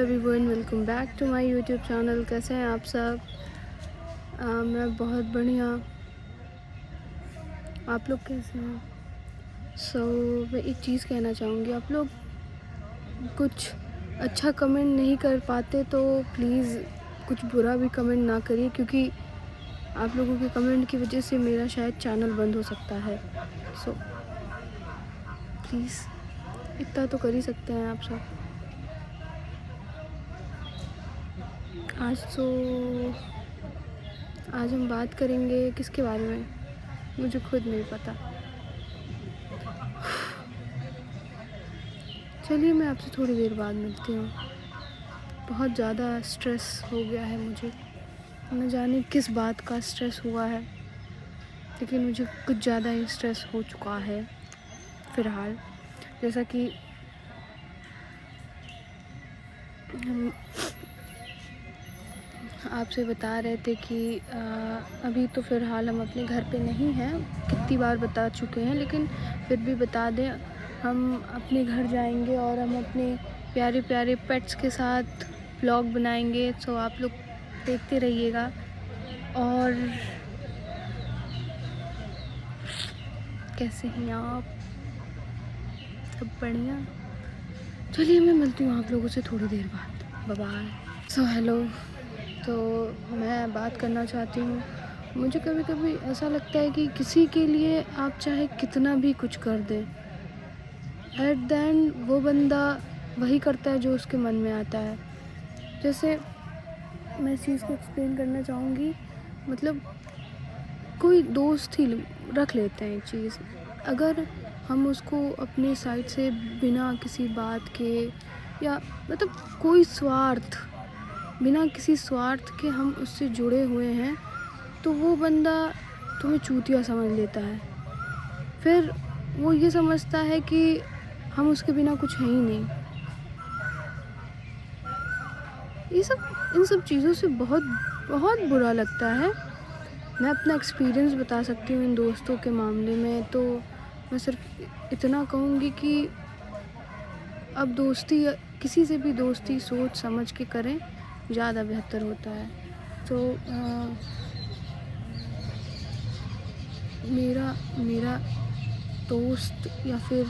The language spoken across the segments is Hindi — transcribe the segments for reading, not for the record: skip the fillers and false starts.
Everyone, welcome back to my YouTube channel. कैसे हैं आप सब? मैं बहुत बढ़िया। आप लोग कैसे हैं? मैं एक चीज़ कहना चाहूँगी, आप लोग कुछ अच्छा कमेंट नहीं कर पाते तो प्लीज़ कुछ बुरा भी कमेंट ना करिए, क्योंकि आप लोगों के कमेंट की वजह से मेरा शायद चैनल बंद हो सकता है। प्लीज़ इतना तो कर ही सकते हैं आप सब। आज हम बात करेंगे किसके बारे में, मुझे खुद नहीं पता। चलिए, मैं आपसे थोड़ी देर बाद मिलती हूँ। बहुत ज़्यादा स्ट्रेस हो गया है मुझे, न जाने किस बात का स्ट्रेस हुआ है, लेकिन मुझे कुछ ज़्यादा ही स्ट्रेस हो चुका है फ़िलहाल। जैसा कि हम आपसे बता रहे थे कि अभी तो फ़िलहाल हम अपने घर पे नहीं हैं, कितनी बार बता चुके हैं, लेकिन फिर भी बता दें, हम अपने घर जाएंगे और हम अपने प्यारे प्यारे पेट्स के साथ व्लॉग बनाएंगे। सो आप लोग देखते रहिएगा। और कैसे हैं आप? सब बढ़िया? चलिए, मैं मिलती हूँ आप लोगों से थोड़ी देर बाद। Bye bye. हेलो। तो मैं बात करना चाहती हूँ, मुझे कभी कभी ऐसा लगता है कि किसी के लिए आप चाहे कितना भी कुछ कर दें, एट द एंड वो बंदा वही करता है जो उसके मन में आता है। जैसे मैं इस चीज़ को एक्सप्लेन करना चाहूँगी, मतलब कोई दोस्त ही रख लेते हैं एक चीज़, अगर हम उसको अपने साइड से बिना किसी बात के, या मतलब बिना किसी स्वार्थ के हम उससे जुड़े हुए हैं, तो वो बंदा तुम्हें चूतिया समझ लेता है। फिर वो ये समझता है कि हम उसके बिना कुछ है ही नहीं। इन सब चीज़ों से बहुत बहुत बुरा लगता है। मैं अपना एक्सपीरियंस बता सकती हूँ इन दोस्तों के मामले में। तो मैं सिर्फ इतना कहूँगी कि अब किसी से भी दोस्ती सोच समझ के करें, ज़्यादा बेहतर होता है। तो मेरा दोस्त, या फिर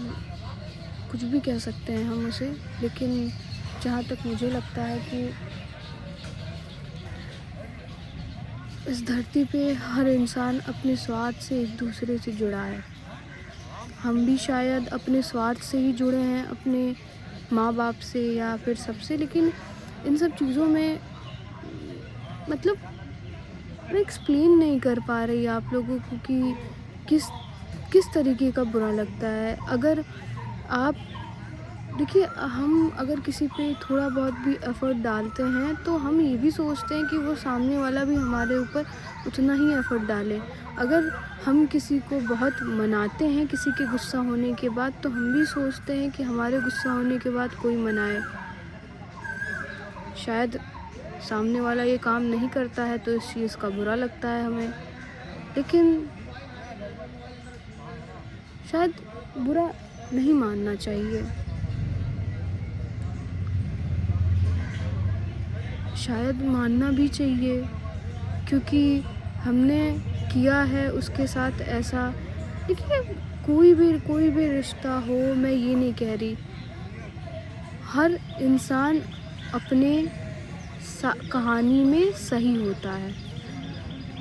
कुछ भी कह सकते हैं हम उसे, लेकिन जहाँ तक मुझे लगता है कि इस धरती पे हर इंसान अपने स्वार्थ से एक दूसरे से जुड़ा है। हम भी शायद अपने स्वार्थ से ही जुड़े हैं, अपने माँ बाप से या फिर सबसे, लेकिन इन सब चीज़ों में मतलब मैं एक्सप्लेन नहीं कर पा रही आप लोगों को कि किस तरीके का बुरा लगता है। अगर आप देखिए, हम अगर किसी पे थोड़ा बहुत भी एफ़र्ट डालते हैं तो हम ये भी सोचते हैं कि वो सामने वाला भी हमारे ऊपर उतना ही एफ़र्ट डाले। अगर हम किसी को बहुत मनाते हैं किसी के गुस्सा होने के बाद, तो हम भी सोचते हैं कि हमारे गुस्सा होने के बाद कोई मनाए। शायद सामने वाला ये काम नहीं करता है तो इस चीज़ का बुरा लगता है हमें, लेकिन शायद बुरा नहीं मानना चाहिए। शायद मानना भी चाहिए, क्योंकि हमने किया है उसके साथ ऐसा। देखिए, कोई भी रिश्ता हो, मैं ये नहीं कह रही, हर इंसान अपने कहानी में सही होता है।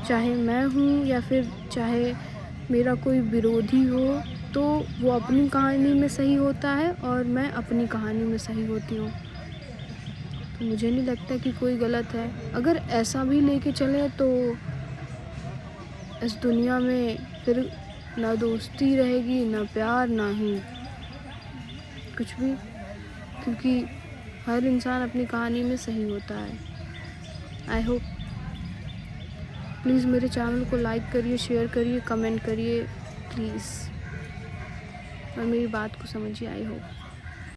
चाहे मैं हूँ या फिर चाहे मेरा कोई विरोधी हो, तो वो अपनी कहानी में सही होता है और मैं अपनी कहानी में सही होती हूँ। तो मुझे नहीं लगता कि कोई गलत है। अगर ऐसा भी लेके चले तो इस दुनिया में फिर ना दोस्ती रहेगी, ना प्यार, ना ही कुछ भी, क्योंकि हर इंसान अपनी कहानी में सही होता है। आई होप प्लीज़ मेरे चैनल को लाइक करिए, शेयर करिए, कमेंट करिए प्लीज़, और मेरी बात को समझिए। I hope